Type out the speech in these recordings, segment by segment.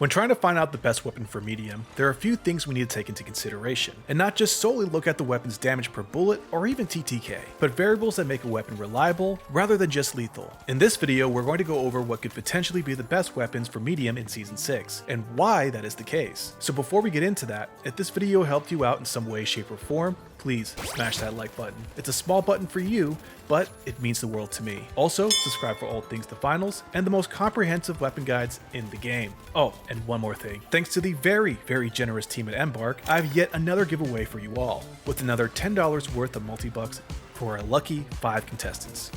When trying to find out the best weapon for medium, there are a few things we need to take into consideration, and not just solely look at the weapon's damage per bullet or even TTK, but variables that make a weapon reliable rather than just lethal. In this video, we're going to go over what could potentially be the best weapons for medium in Season 6, and why that is the case. So before we get into that, if this video helped you out in some way, shape, or form, please smash that like button. It's a small button for you, but it means the world to me. Also, subscribe for all things the finals and the most comprehensive weapon guides in the game. Oh, and one more thing. Thanks to the very generous team at Embark, I have yet another giveaway for you all, with another $10 worth of multi-bucks for our lucky 5 contestants.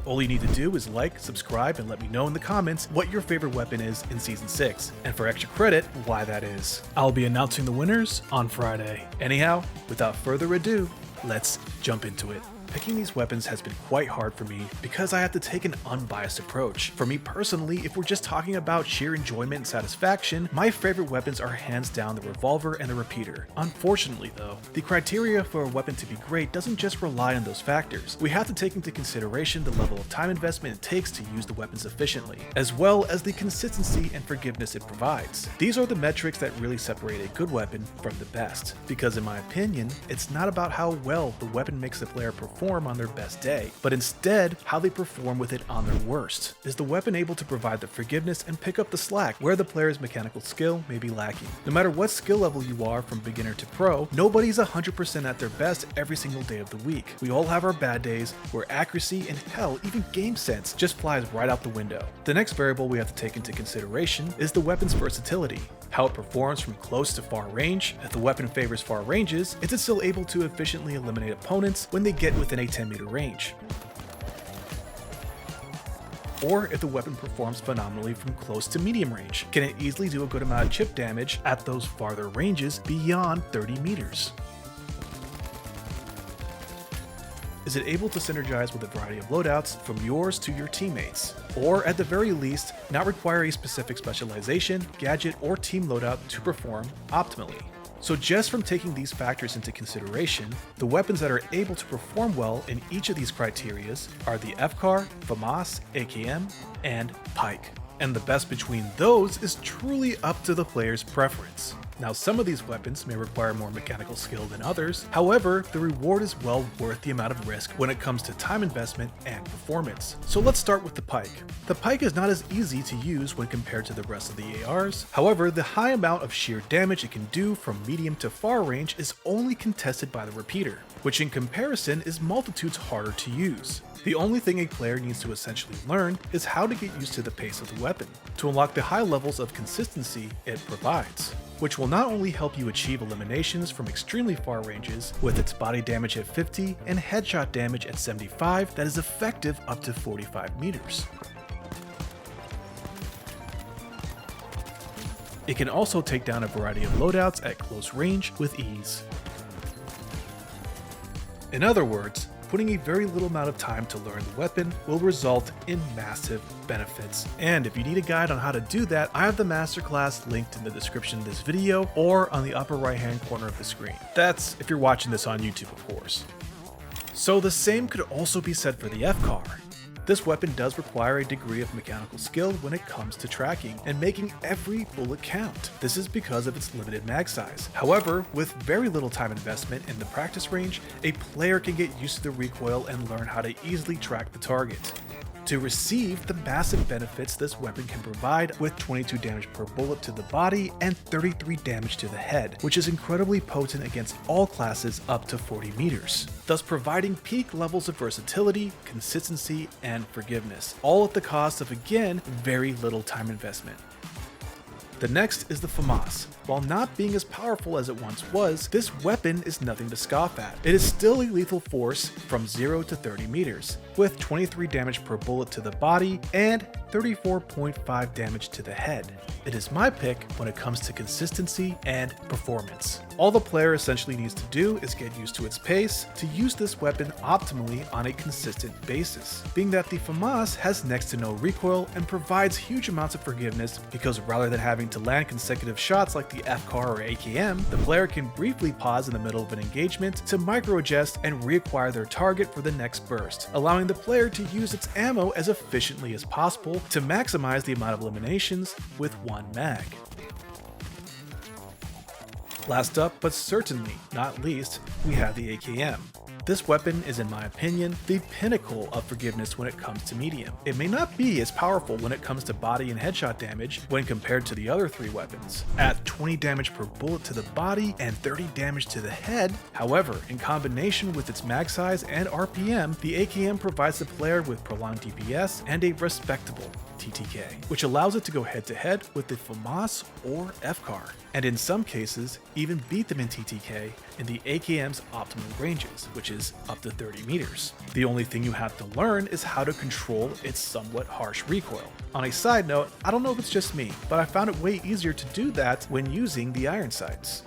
All you need to do is like, subscribe, and let me know in the comments what your favorite weapon is in Season 6, and for extra credit, why that is. I'll be announcing the winners on Friday. Anyhow, without further ado, let's jump into it. Picking these weapons has been quite hard for me because I have to take an unbiased approach. For me personally, if we're just talking about sheer enjoyment and satisfaction, my favorite weapons are hands down the revolver and the repeater. Unfortunately though, the criteria for a weapon to be great doesn't just rely on those factors. We have to take into consideration the level of time investment it takes to use the weapons efficiently, as well as the consistency and forgiveness it provides. These are the metrics that really separate a good weapon from the best, because in my opinion, it's not about how well the weapon makes the player perform on their best day, but instead how they perform with it on their worst. Is the weapon able to provide the forgiveness and pick up the slack where the player's mechanical skill may be lacking? No matter what skill level you are from beginner to pro, nobody's 100% at their best every single day of the week. We all have our bad days where accuracy and hell, even game sense just flies right out the window. The next variable we have to take into consideration is the weapon's versatility. How it performs from close to far range. If the weapon favors far ranges, is it still able to efficiently eliminate opponents when they get within a 10-meter range? Or if the weapon performs phenomenally from close to medium range, can it easily do a good amount of chip damage at those farther ranges beyond 30 meters? Is it able to synergize with a variety of loadouts from yours to your teammates? Or at the very least, not require a specific specialization, gadget, or team loadout to perform optimally? So just from taking these factors into consideration, the weapons that are able to perform well in each of these criterias are the FCAR, FAMAS, AKM, and pike. And the best between those is truly up to the player's preference. Now, some of these weapons may require more mechanical skill than others. However, the reward is well worth the amount of risk when it comes to time investment and performance. So let's start with the pike. The pike is not as easy to use when compared to the rest of the ARs. However, the high amount of sheer damage it can do from medium to far range is only contested by the repeater, which in comparison is multitudes harder to use. The only thing a player needs to essentially learn is how to get used to the pace of the weapon, to unlock the high levels of consistency it provides, which will not only help you achieve eliminations from extremely far ranges with its body damage at 50 and headshot damage at 75 that is effective up to 45 meters. It can also take down a variety of loadouts at close range with ease. In other words, putting a very little amount of time to learn the weapon will result in massive benefits. And if you need a guide on how to do that, I have the masterclass linked in the description of this video or on the upper right hand corner of the screen. That's if you're watching this on YouTube, of course. So the same could also be said for the FCAR. This weapon does require a degree of mechanical skill when it comes to tracking and making every bullet count. This is because of its limited mag size. However, with very little time investment in the practice range, a player can get used to the recoil and learn how to easily track the target. To receive the massive benefits this weapon can provide with 22 damage per bullet to the body and 33 damage to the head, which is incredibly potent against all classes up to 40 meters, thus providing peak levels of versatility, consistency, and forgiveness, all at the cost of, again, very little time investment. The next is the FAMAS. While not being as powerful as it once was, this weapon is nothing to scoff at. It is still a lethal force from 0 to 30 meters, with 23 damage per bullet to the body and 34.5 damage to the head. It is my pick when it comes to consistency and performance. All the player essentially needs to do is get used to its pace to use this weapon optimally on a consistent basis, being that the FAMAS has next to no recoil and provides huge amounts of forgiveness because rather than having to land consecutive shots like the FCAR or AKM, the player can briefly pause in the middle of an engagement to micro-adjust and reacquire their target for the next burst, allowing the player to use its ammo as efficiently as possible to maximize the amount of eliminations with one mag. Last up, but certainly not least, we have the AKM. This weapon is, in my opinion, the pinnacle of forgiveness when it comes to medium. It may not be as powerful when it comes to body and headshot damage when compared to the other 3 weapons, at 20 damage per bullet to the body and 30 damage to the head. However, in combination with its mag size and RPM, the AKM provides the player with prolonged DPS and a respectable TTK, which allows it to go head to head with the FAMAS or FCAR, and in some cases even beat them in TTK in the AKM's optimal ranges, which is up to 30 meters. The only thing you have to learn is how to control its somewhat harsh recoil. On a side note, I don't know if it's just me, but I found it way easier to do that when using the iron sights.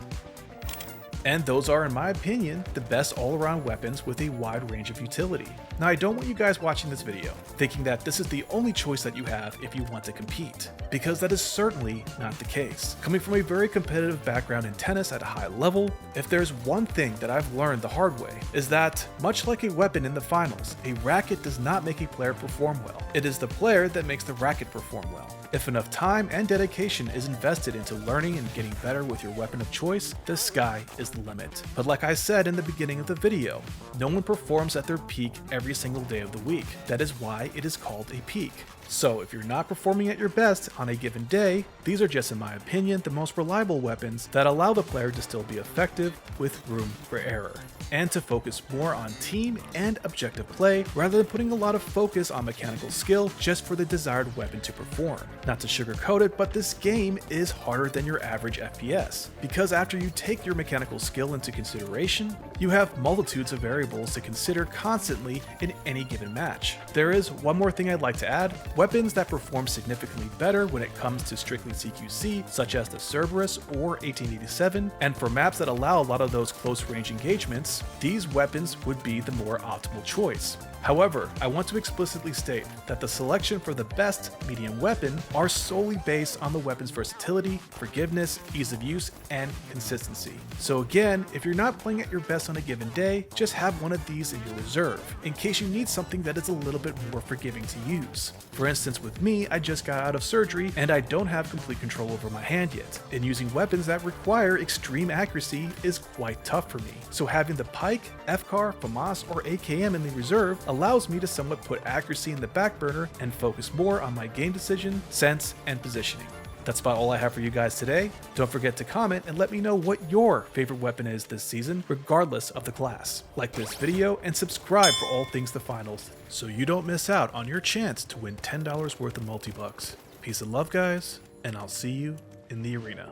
And those are, in my opinion, the best all-around weapons with a wide range of utility. Now, I don't want you guys watching this video thinking that this is the only choice that you have if you want to compete, because that is certainly not the case. Coming from a very competitive background in tennis at a high level, if there's one thing that I've learned the hard way, is that, much like a weapon in the finals, a racket does not make a player perform well. It is the player that makes the racket perform well. If enough time and dedication is invested into learning and getting better with your weapon of choice, the sky is the limit. But like I said in the beginning of the video, no one performs at their peak every single day of the week. That is why it is called a peak. So if you're not performing at your best on a given day, these are just, in my opinion, the most reliable weapons that allow the player to still be effective with room for error, and to focus more on team and objective play rather than putting a lot of focus on mechanical skill just for the desired weapon to perform. Not to sugarcoat it, but this game is harder than your average FPS, because after you take your mechanical skill into consideration, you have multitudes of variables to consider constantly in any given match. There is one more thing I'd like to add. Weapons that perform significantly better when it comes to strictly CQC, such as the Cerberus or 1887, and for maps that allow a lot of those close range engagements, these weapons would be the more optimal choice. However, I want to explicitly state that the selection for the best medium weapon are solely based on the weapon's versatility, forgiveness, ease of use, and consistency. So again, if you're not playing at your best on a given day, just have one of these in your reserve, in case you need something that is a little bit more forgiving to use. For instance, with me, I just got out of surgery and I don't have complete control over my hand yet, and using weapons that require extreme accuracy is quite tough for me. So having the pike, FCAR, FAMAS, or AKM in the reserve allows me to somewhat put accuracy in the back burner and focus more on my game decision, sense, and positioning. That's about all I have for you guys today. Don't forget to comment and let me know what your favorite weapon is this season, regardless of the class. Like this video and subscribe for all things the finals, so you don't miss out on your chance to win $10 worth of multi-bucks. Peace and love, guys, and I'll see you in the arena.